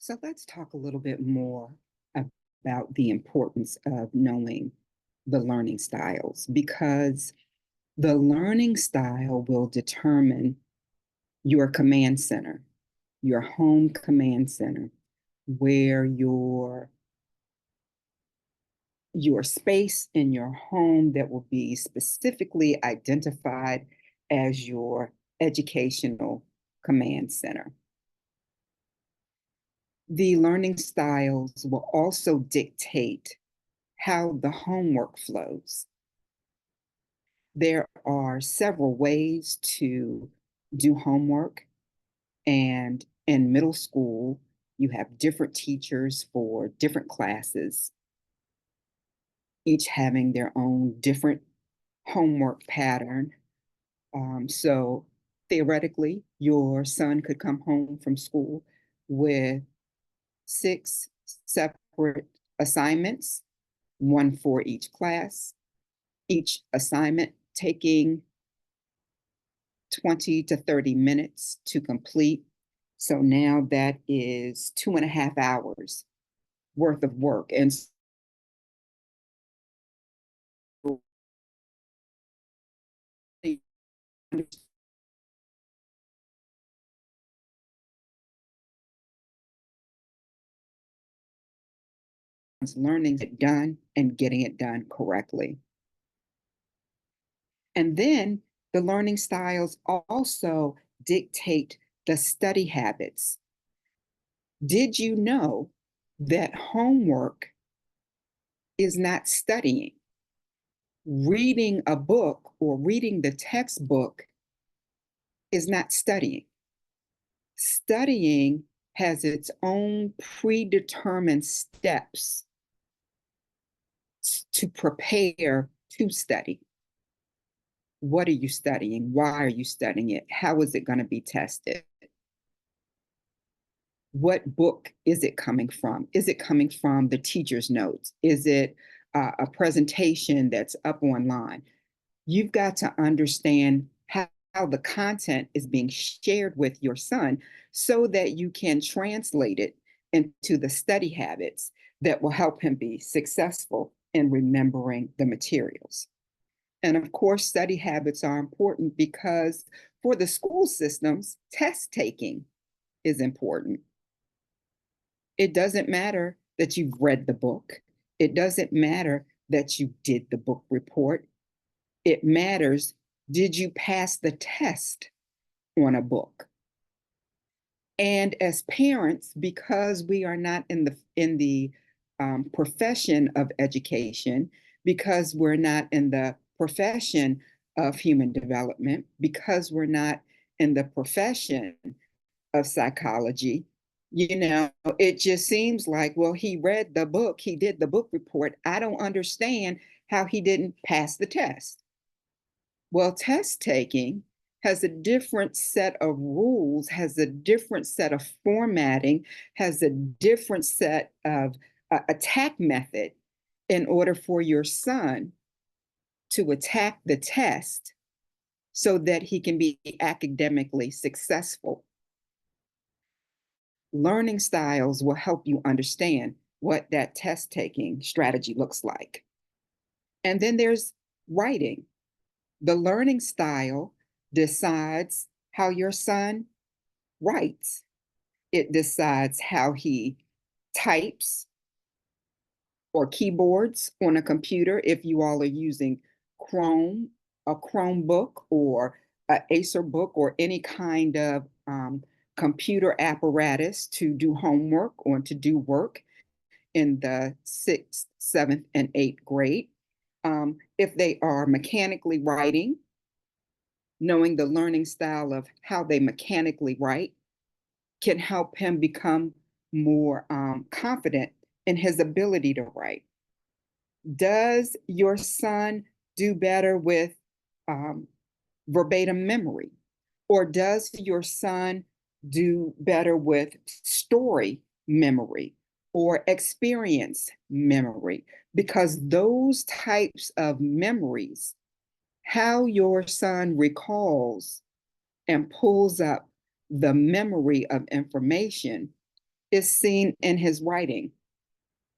So let's talk a little bit more about the importance of knowing the learning styles because the learning style will determine your command center, your home command center, where your space in your home that will be specifically identified as your educational command center. The learning styles will also dictate how the homework flows. There are several ways to do homework, and in middle school, you have different teachers for different classes, each having their own different homework pattern. So theoretically, your son could come home from school with six separate assignments, one for each class, each assignment taking 20 to 30 minutes to complete. So now that is 2.5 hours worth of work. And so learning it done and getting it done correctly. And then the learning styles also dictate the study habits. Did you know that homework is not studying? Reading a book or reading the textbook is not studying. Studying has its own predetermined steps to prepare to study. What are you studying? Why are you studying it? How is it going to be tested? What book is it coming from? Is it coming from the teacher's notes? Is it a presentation that's up online? You've got to understand how the content is being shared with your son so that you can translate it into the study habits that will help him be successful in remembering the materials. And of course, study habits are important because for the school systems, test taking is important. It doesn't matter that you've read the book. It doesn't matter that you did the book report. It matters, did you pass the test on a book? And as parents, because we are not in the profession of education, because we're not in the profession of human development, because we're not in the profession of psychology, it just seems like, well, he read the book, he did the book report. I don't understand how he didn't pass the test. Well, test taking has a different set of rules, has a different set of formatting, has a different set of attack method in order for your son to attack the test so that he can be academically successful. Learning styles will help you understand what that test taking strategy looks like. And then there's writing. The learning style decides how your son writes. It decides how he types or keyboards on a computer if you all are using Chrome, a Chromebook, or an Acer book, or any kind of computer apparatus to do homework or to do work in the sixth, seventh, and eighth grade. If they are mechanically writing, knowing the learning style of how they mechanically write can help him become more confident in his ability to write. Does your son do better with um, verbatim memory? Or does your son do better with story memory or experience memory? Because those types of memories, how your son recalls and pulls up the memory of information, is seen in his writing.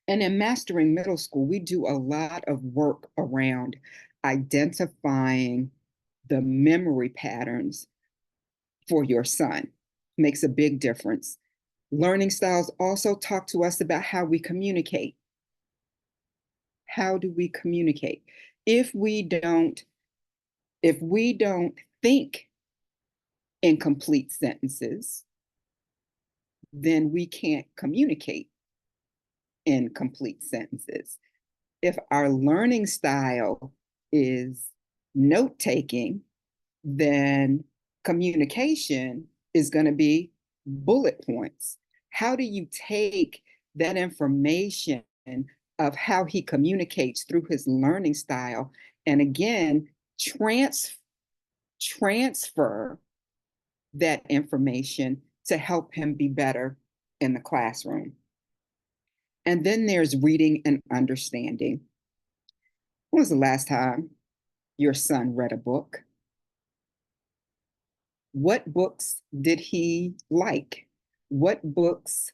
And in Mastering Middle School, we do a lot of work around identifying the memory patterns for your son. Makes a big difference. Learning styles also talk to us about how we communicate. How do we communicate? If we don't, if we don't think in complete sentences, then we can't communicate in complete sentences. If our learning style is note taking, then communication is going to be bullet points. How do you take that information of how he communicates through his learning style and again transfer that information to help him be better in the classroom? And then there's reading and understanding. When was the last time your son read a book? What books did he like? What books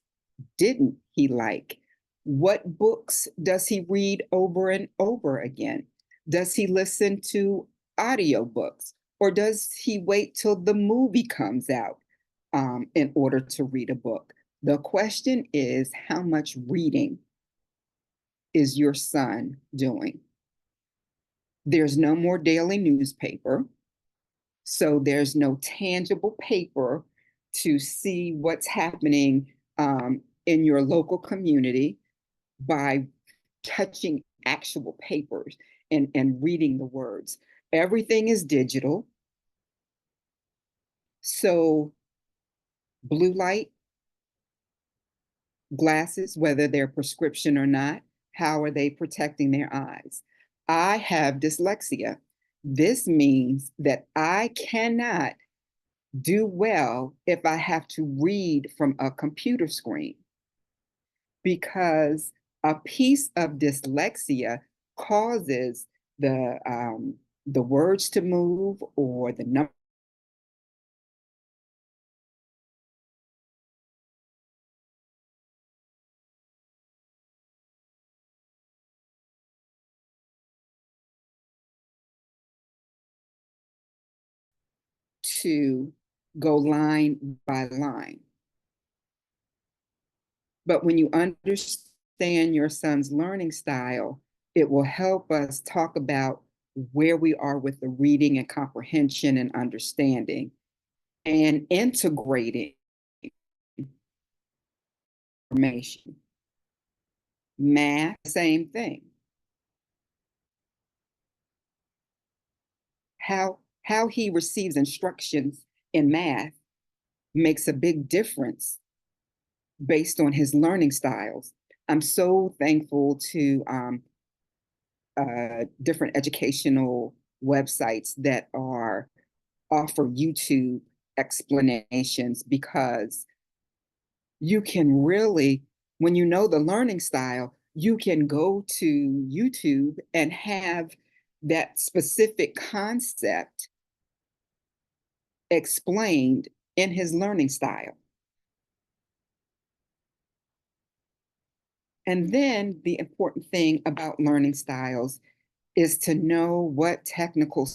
didn't he like? What books does he read over and over again? Does he listen to audiobooks or does he wait till the movie comes out in order to read a book? The question is, how much reading is your son doing? There's no more daily newspaper. So there's no tangible paper to see what's happening in your local community by touching actual papers and reading the words. Everything is digital. So blue light glasses, whether they're prescription or not, how are they protecting their eyes? I have dyslexia. This means that I cannot do well if I have to read from a computer screen because a piece of dyslexia causes the words to move or the number to go line by line. But when you understand your son's learning style, it will help us talk about where we are with the reading and comprehension and understanding and integrating information. Math, same thing. How he receives instructions in math makes a big difference based on his learning styles. I'm so thankful to different educational websites that offer YouTube explanations because you can really, when you know the learning style, you can go to YouTube and have that specific concept explained in his learning style. And then the important thing about learning styles is to know what technical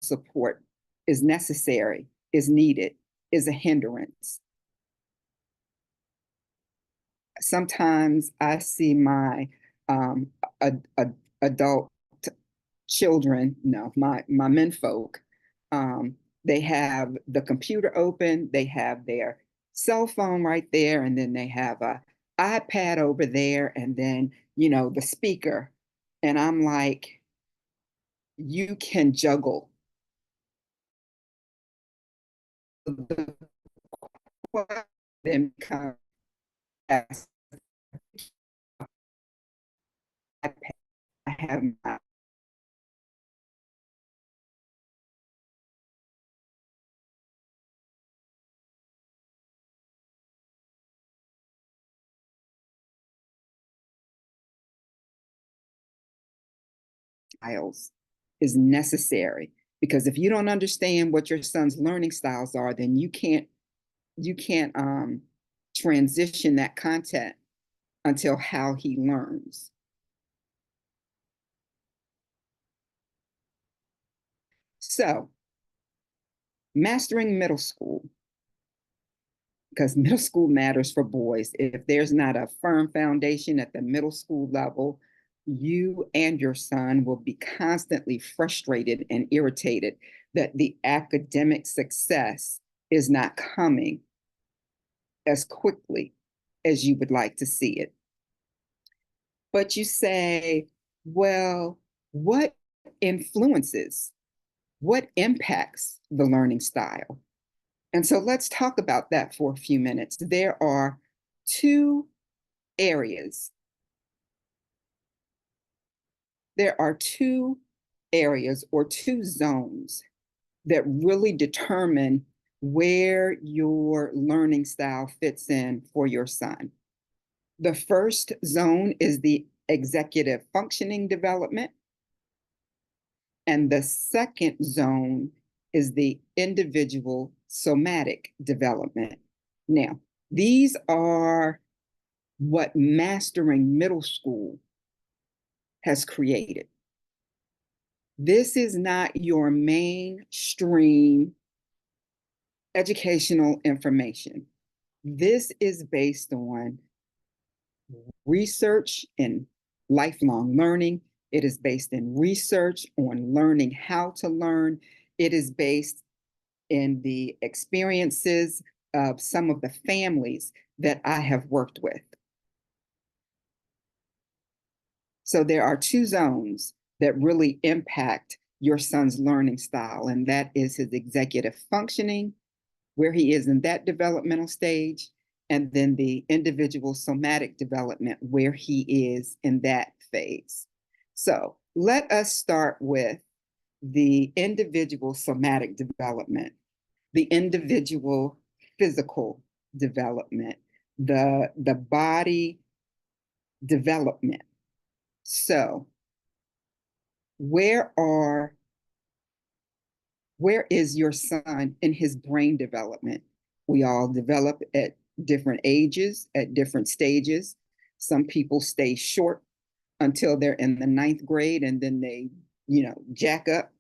support is necessary, is needed, is a hindrance. Sometimes I see my um, adult children, no, my men folk, they have the computer open, they have their cell phone right there, and then they have a iPad over there, and then, the speaker. And I'm like, you can juggle the then come as iPad. I have my styles is necessary because if you don't understand what your son's learning styles are, then you can't transition that content until how he learns. So, mastering middle school, because middle school matters for boys. If there's not a firm foundation at the middle school level, you and your son will be constantly frustrated and irritated that the academic success is not coming as quickly as you would like to see it. But you say, well, what influences, what impacts the learning style? And so let's talk about that for a few minutes. There are two areas. There are two areas or two zones that really determine where your learning style fits in for your son. The first zone is the executive functioning development, and the second zone is the individual somatic development. Now, these are what Mastering Middle School has created. This is not your mainstream educational information. This is based on research in lifelong learning. It is based in research on learning how to learn. It is based in the experiences of some of the families that I have worked with. So there are two zones that really impact your son's learning style, and that is his executive functioning, where he is in that developmental stage, and then the individual somatic development, where he is in that phase. So let us start with the individual somatic development, the individual physical development, the body development. So where is your son in his brain development? We all develop at different ages, at different stages. Some people stay short until they're in the 9th grade, and then they, jack up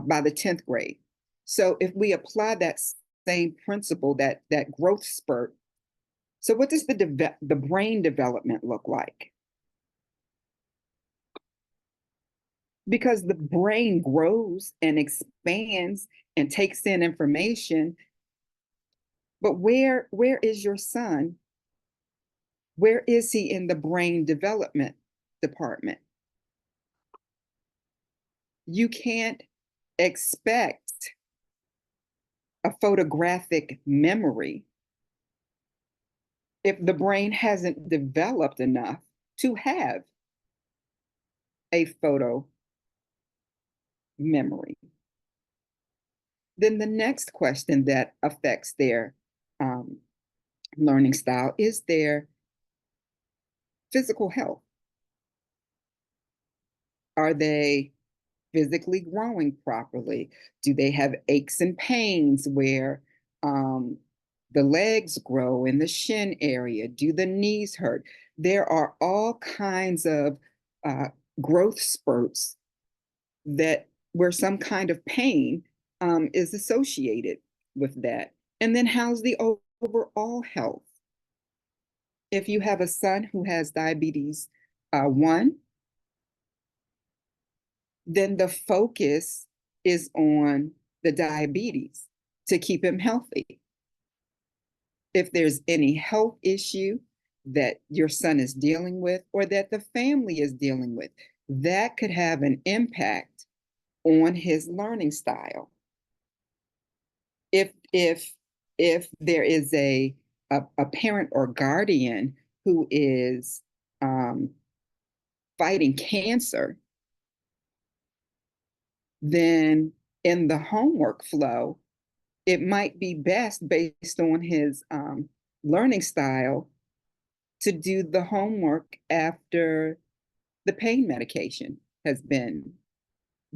by the 10th grade. So if we apply that same principle, that growth spurt, so what does the brain development look like? Because the brain grows and expands and takes in information. But where is your son? Where is he in the brain development department? You can't expect a photographic memory if the brain hasn't developed enough to have a photo memory. Then the next question that affects their learning style is their physical health. Are they physically growing properly? Do they have aches and pains where the legs grow in the shin area? Do the knees hurt? There are all kinds of growth spurts that where some kind of pain is associated with that. And then how's the overall health? If you have a son who has diabetes 1, then the focus is on the diabetes to keep him healthy. If there's any health issue that your son is dealing with or that the family is dealing with, that could have an impact on his learning style. If there is a parent or guardian who is fighting cancer, then in the homework flow, it might be best based on his learning style to do the homework after the pain medication has been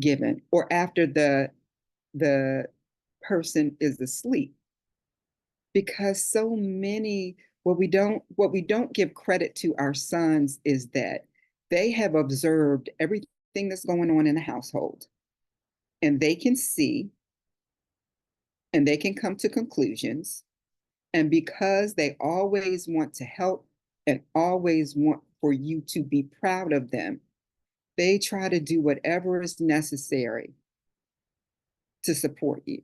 given or after the person is asleep. because so many, what we don't give credit to our sons is that they have observed everything that's going on in the household, and they can see and they can come to conclusions. And because they always want to help and always want for you to be proud of them, they try to do whatever is necessary to support you.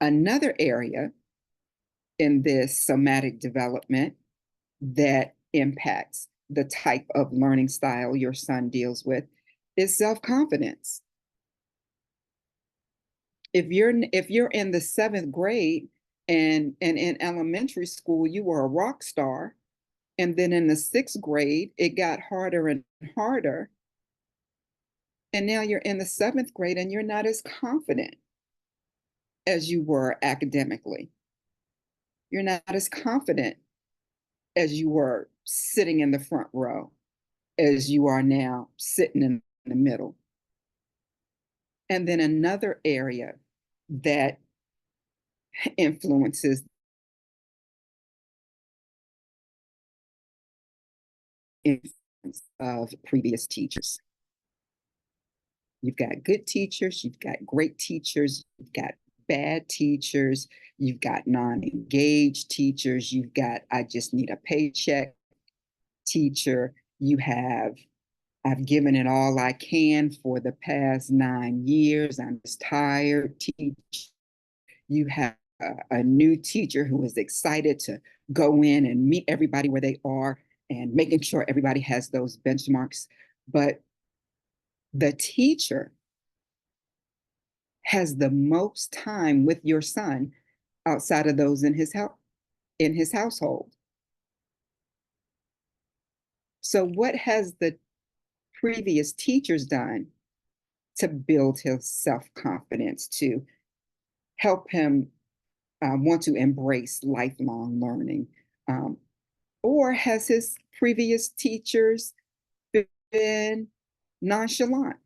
Another area in this somatic development that impacts the type of learning style your son deals with is self-confidence. If you're in the seventh grade and in elementary school you were a rock star, and then in the sixth grade it got harder and harder, and now you're in the seventh grade and you're not as confident as you were academically. You're not as confident as you were sitting in the front row as you are now sitting in the middle. And then another area that influences influence of previous teachers. You've got good teachers, you've got great teachers, you've got bad teachers, you've got non-engaged teachers, you've got I just need a paycheck teacher, you have I've given it all I can for the past 9 years, I'm just tired teach. You have a new teacher who is excited to go in and meet everybody where they are and making sure everybody has those benchmarks. But the teacher has the most time with your son outside of those in his household. So what has the previous teachers done to build his self-confidence, to help him want to embrace lifelong learning? Or has his previous teachers been nonchalant?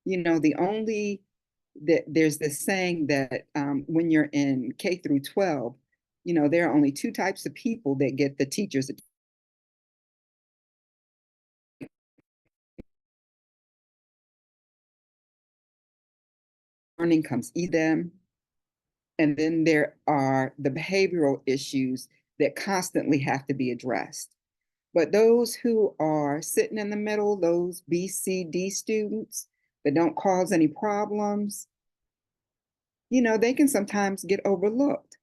You know, there's this saying that when you're in K through 12, you know, there are only two types of people that get the teachers. Learning comes to them, and then there are the behavioral issues that constantly have to be addressed. But those who are sitting in the middle, those B, C, D students that don't cause any problems, you know, they can sometimes get overlooked.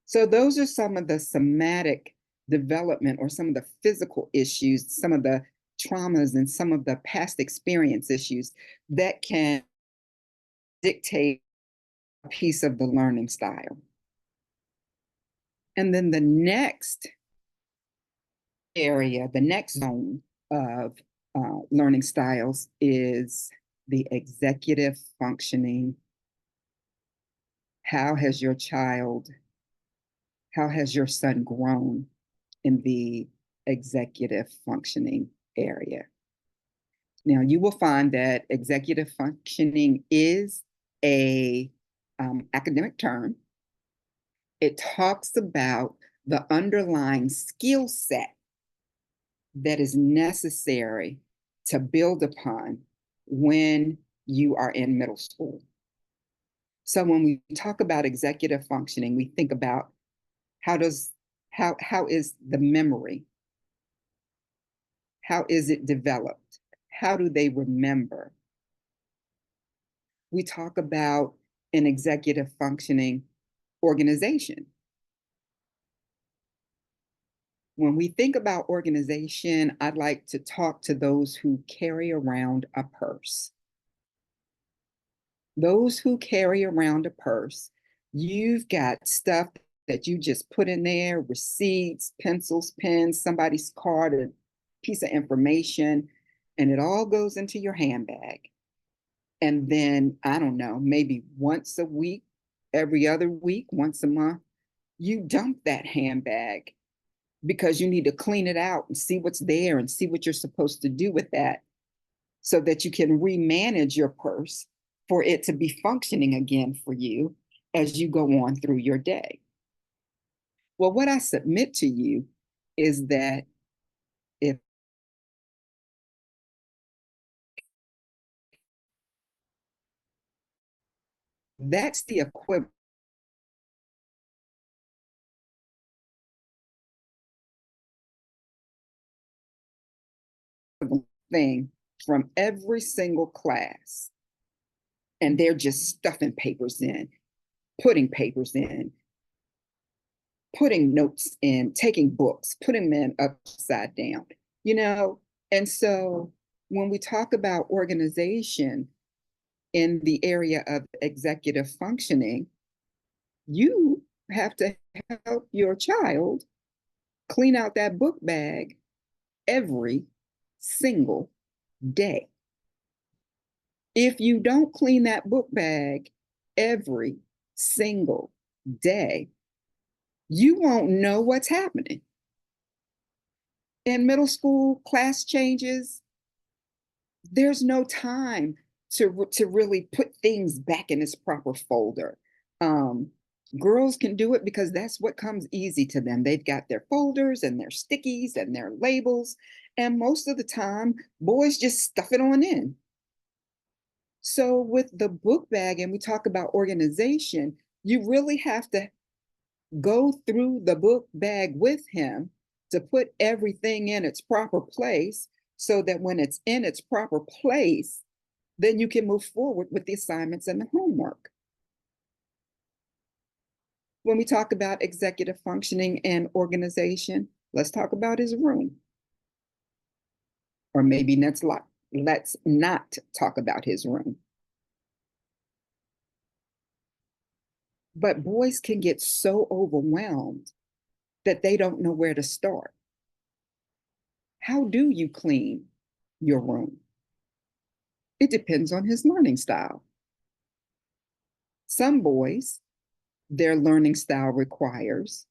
So those are some of the somatic development or some of the physical issues, some of the traumas and some of the past experience issues that can dictate a piece of the learning style. And then the next area, the next zone of learning styles is the executive functioning. How has your son grown in the executive functioning area? Now, you will find that executive functioning is a academic term. It talks about the underlying skill set that is necessary to build upon when you are in middle school. So when we talk about executive functioning, we think about how is the memory? How is it developed? How do they remember? We talk about an executive functioning organization. When we think about organization, I'd like to talk to those who carry around a purse. Those who carry around a purse, you've got stuff that you just put in there, receipts, pencils, pens, somebody's card, a piece of information, and it all goes into your handbag. And then, I don't know, maybe once a week, every other week, once a month, you dump that handbag because you need to clean it out and see what's there and see what you're supposed to do with that so that you can remanage your purse for it to be functioning again for you as you go on through your day. Well, what I submit to you is that if that's the equivalent thing from every single class, and they're just stuffing papers in, putting papers in, putting notes in, taking books, putting them upside down, you know? And so when we talk about organization in the area of executive functioning, you have to help your child clean out that book bag every single day. If you don't clean that book bag every single day, you won't know what's happening. In middle school, class changes, there's no time to really put things back in its proper folder. Um, Girls can do it because that's what comes easy to them. They've got their folders and their stickies and their labels. And most of the time, boys just stuff it on in. So with the book bag, and we talk about organization, you really have to go through the book bag with him to put everything in its proper place so that when it's in its proper place, then you can move forward with the assignments and the homework. When we talk about executive functioning and organization, let's talk about his room. Or maybe let's not talk about his room. But boys can get so overwhelmed that they don't know where to start. How do you clean your room? It depends on his learning style. Some boys, their learning style requires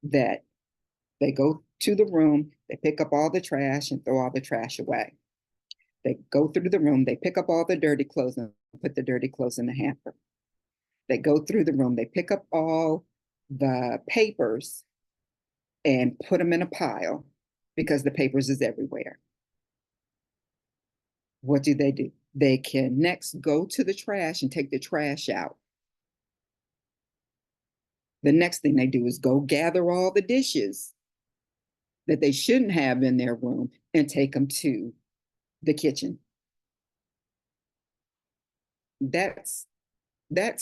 that they go to the room, they pick up all the trash and throw all the trash away. They go through the room, they pick up all the dirty clothes and put the dirty clothes in the hamper. They go through the room, they pick up all the papers and put them in a pile because the papers is everywhere. What do? They can next go to the trash and take the trash out. The next thing they do is go gather all the dishes that they shouldn't have in their room and take them to the kitchen. That's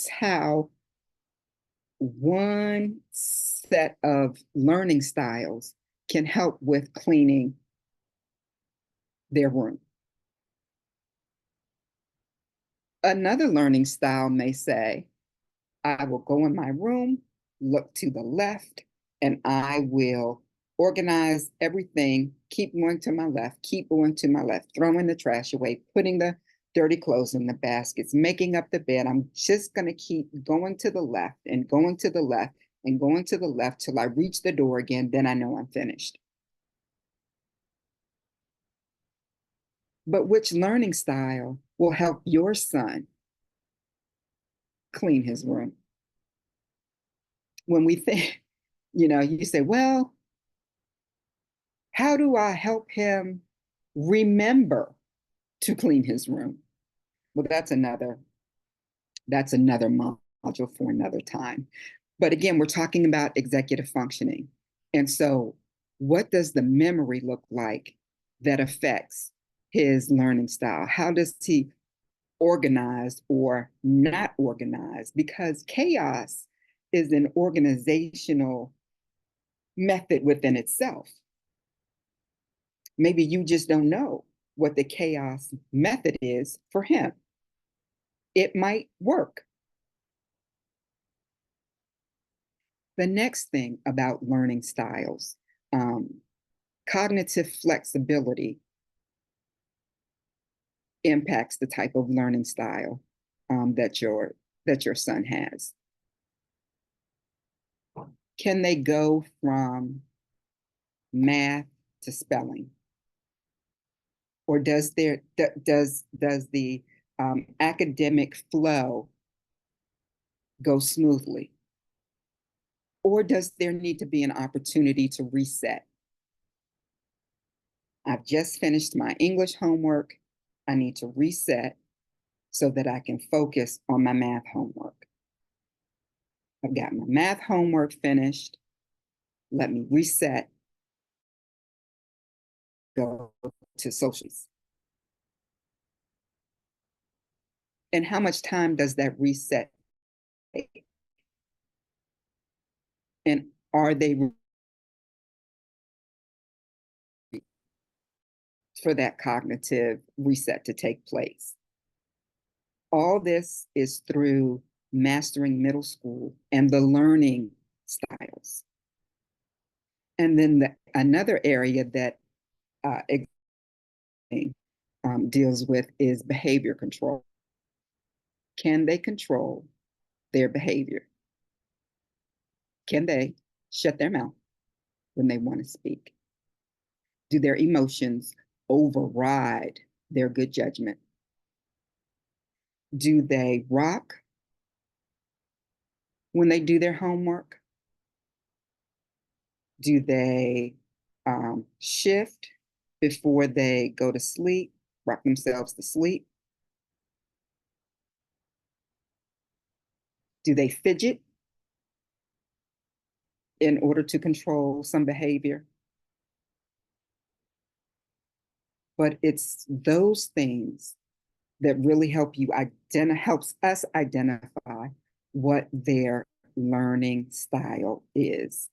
how one set of learning styles can help with cleaning their room. Another learning style may say, I will go in my room, look to the left, and I will organize everything, keep going to my left, keep going to my left, throwing the trash away, putting the dirty clothes in the baskets, making up the bed. I'm just going to keep going to the left and going to the left and going to the left till I reach the door again. Then I know I'm finished. But which learning style will help your son clean his room? When we think, you say, well, how do I help him remember to clean his room? Well, that's another module for another time. But again, we're talking about executive functioning. And so what does the memory look like that affects his learning style? How does he organize or not organize? Because chaos is an organizational method within itself. Maybe you just don't know what the chaos method is for him. It might work. The next thing about learning styles, cognitive flexibility impacts the type of learning style that your son has. Can they go from math to spelling? Or does the academic flow go smoothly? Or does there need to be an opportunity to reset? I've just finished my English homework. I need to reset so that I can focus on my math homework. I've got my math homework finished. Let me reset, go to socials. And how much time does that reset take? And are they for that cognitive reset to take place? All this is through mastering middle school and the learning styles. And then another area that uh, deals with is behavior control. Can they control their behavior? Can they shut their mouth when they want to speak? Do their emotions override their good judgment? Do they rock when they do their homework? Do they shift before they go to sleep, rock themselves to sleep? Do they fidget in order to control some behavior? But it's those things that really helps us identify what their learning style is.